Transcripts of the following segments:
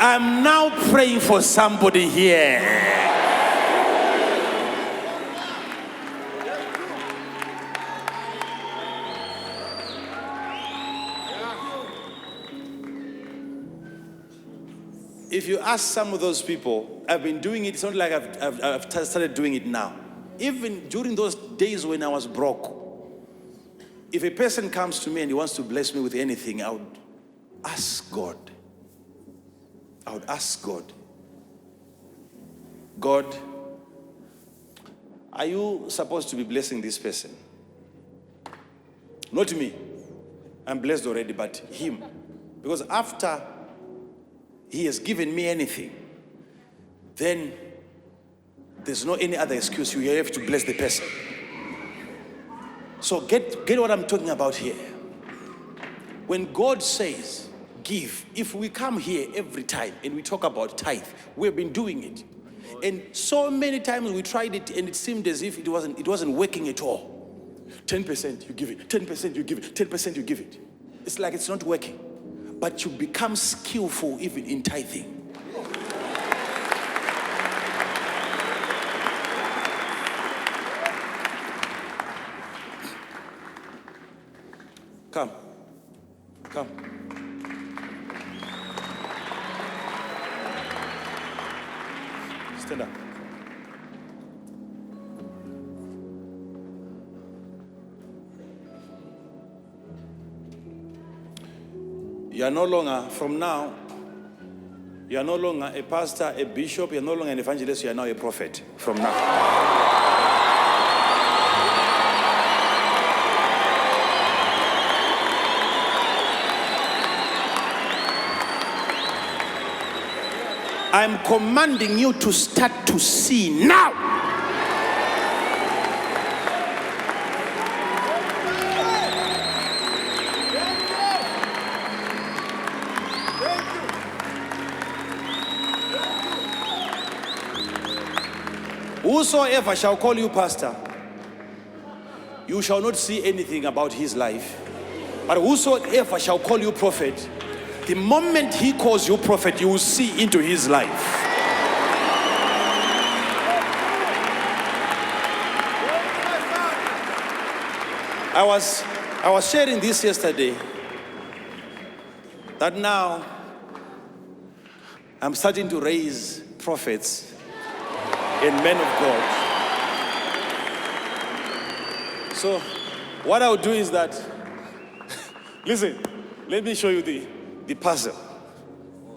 I'm now praying for somebody here. If you ask some of those people, I've been doing it. It's not like I've started doing it now. Even during those days when I was broke, if a person comes to me and he wants to bless me with anything, I would ask God. God, are you supposed to be blessing this person? Not me. I'm blessed already, but him. Because after he has given me anything, then there's no any other excuse. You have to bless the person. So get what I'm talking about here. When God says, give, if we come here every time and we talk about tithe, we've been doing it. And so many times we tried it and it seemed as if it wasn't working at all. 10% you give it, 10% you give it, 10% you give it. It's like it's not working. But you become skillful even in tithing. Come. Stand up. You are no longer, from now, you are no longer a pastor, a bishop, you are no longer an evangelist, you are now a prophet. From now. I'm commanding you to start to see now. Whosoever shall call you pastor, you shall not see anything about his life. But whosoever shall call you prophet, the moment he calls you prophet, you will see into his life. I was sharing this yesterday, that now I'm starting to raise prophets and men of God. So what I'll do is that, listen, let me show you the puzzle.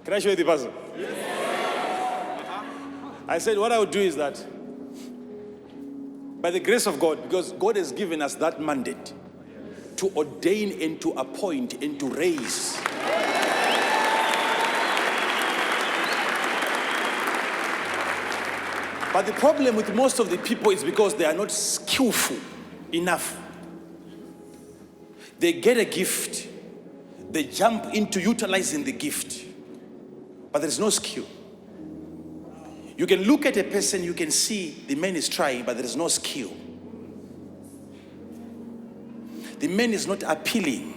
Can I show you the puzzle? Yes. I said what I would do is that, by the grace of God, because God has given us that mandate to ordain and to appoint and to raise. But the problem with most of the people is because they are not skillful enough. They get a gift, they jump into utilizing the gift, but there's no skill. You can look at a person, you can see the man is trying, but there is no skill. The man is not appealing.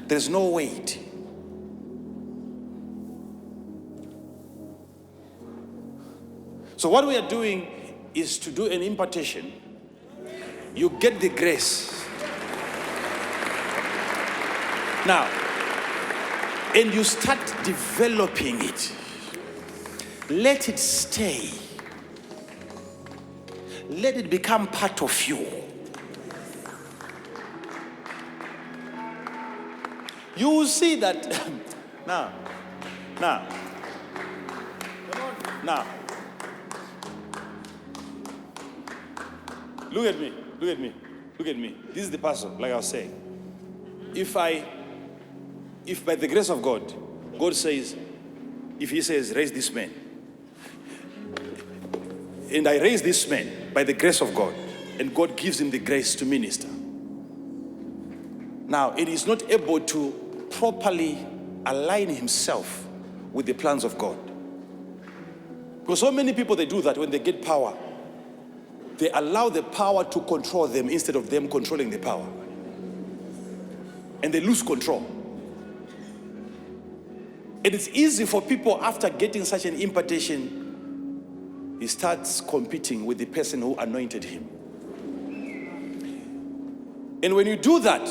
There's no weight. So what we are doing is to do an impartation. You get the grace. Now, and you start developing it. Let it stay. Let it become part of you. You will see that now. Look at me. This is the puzzle, like I was saying. If by the grace of God, God says, if he says, raise this man, and I raise this man by the grace of God, and God gives him the grace to minister. Now, it is not able to properly align himself with the plans of God. Because so many people, they do that when they get power. They allow the power to control them instead of them controlling the power. And they lose control. And it's easy for people after getting such an impartation, he starts competing with the person who anointed him. And when you do that,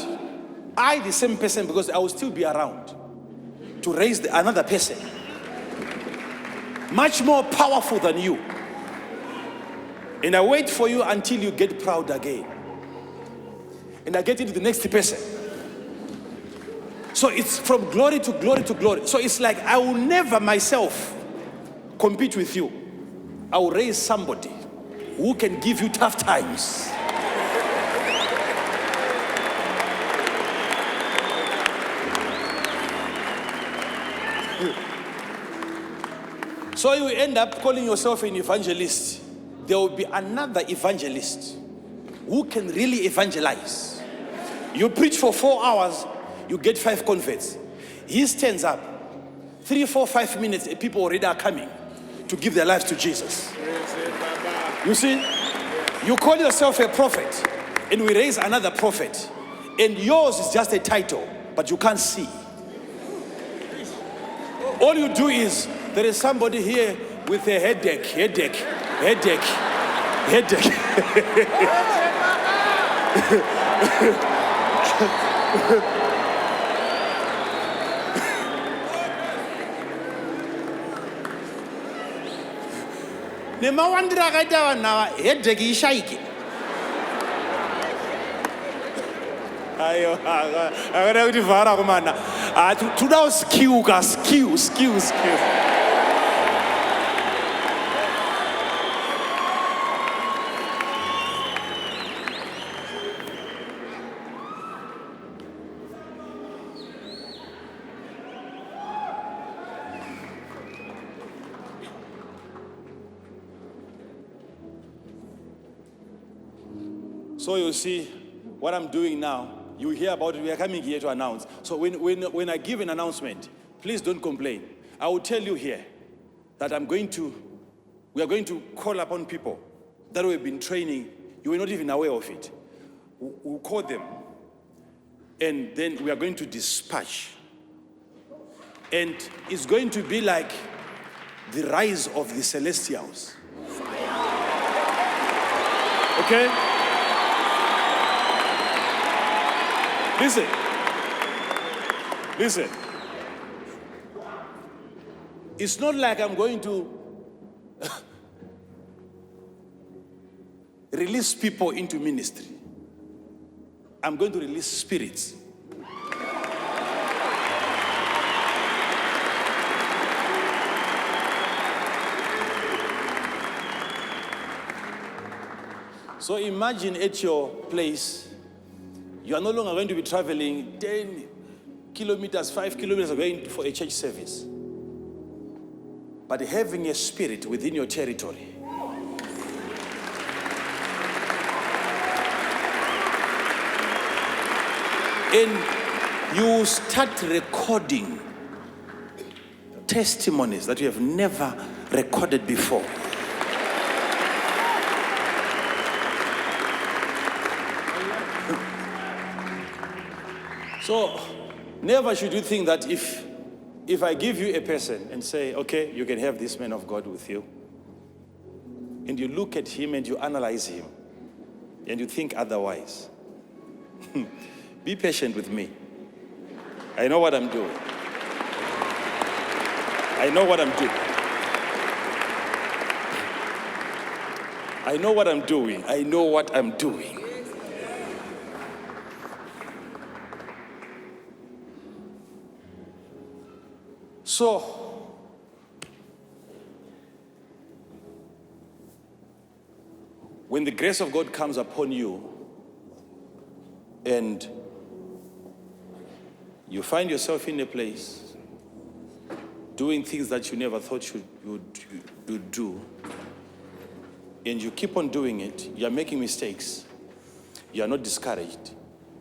I, the same person, because I will still be around to raise another person, much more powerful than you. And I wait for you until you get proud again. And I get into the next person. So it's from glory to glory to glory. So it's like I will never myself compete with you. I will raise somebody who can give you tough times. So you end up calling yourself an evangelist. There will be another evangelist who can really evangelize. You preach for 4 hours, you get 5 converts. He stands up, 3, 4, 5 minutes, and people already are coming to give their lives to Jesus. You see, you call yourself a prophet, and we raise another prophet, and yours is just a title, but you can't see. All you do is, there is somebody here with a headache. Nemawandira kaita na headache ishaike. Ayo, akada kuti vhara kumana. Tuda skill. So you see what I'm doing now. You hear about it. We are coming here to announce. So when I give an announcement, please don't complain. I will tell you here that we are going to call upon people that we've been training. You were not even aware of it. We'll call them, and then we are going to dispatch. And it's going to be like the rise of the celestials. Okay? Listen. It's not like I'm going to release people into ministry. I'm going to release spirits. So imagine at your place, you are no longer going to be traveling 10 kilometers, 5 kilometers going for a church service, but having a spirit within your territory. And you start recording testimonies that you have never recorded before. So, never should you think that if I give you a person and say, okay, you can have this man of God with you, and you look at him and you analyze him, and you think otherwise, be patient with me. I know what I'm doing. I know what I'm doing. So, when the grace of God comes upon you and you find yourself in a place doing things that you never thought you would do, and you keep on doing it, you are making mistakes, you are not discouraged,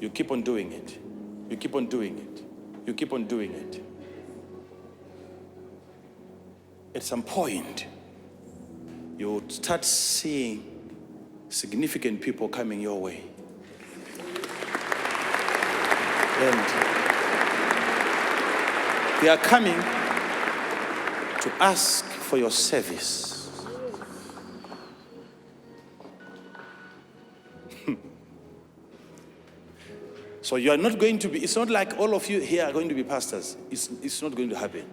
you keep on doing it, you keep on doing it. At some point, you start seeing significant people coming your way. And they are coming to ask for your service. So you are not going to be, it's not like all of you here are going to be pastors. It's not going to happen.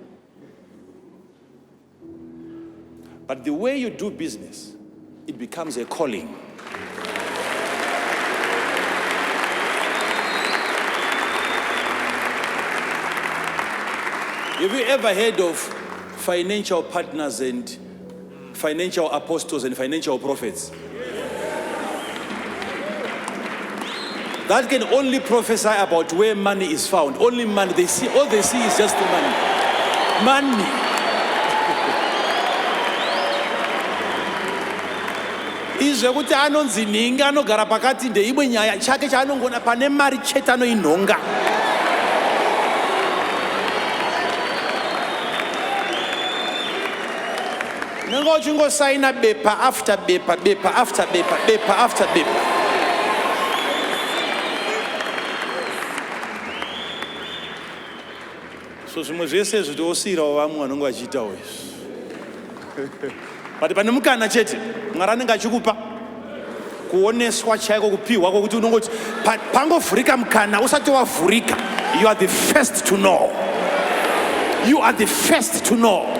But the way you do business, it becomes a calling. Have you ever heard of financial partners and financial apostles and financial prophets? That can only prophesy about where money is found. Only money. They see, all they see is just the money. Money. Izwe kuti anonzi ninga anogara pakati ndeimwe nyaya chake chaanongona pane mari chete anoinhonga. Nengo uchingo saina bepa after bepa, bepa after bepa, bepa after bepa. So zvimwe zvese zvitosirawo vamwe vanonge vachiitawo izvi. But pane mukana chete Mwari anenge achikupa kuoneswa chaiko kupihwa kwokuti unongoti pangovhurika mukana usati wavhurika. You are the first to know. You are the first to know.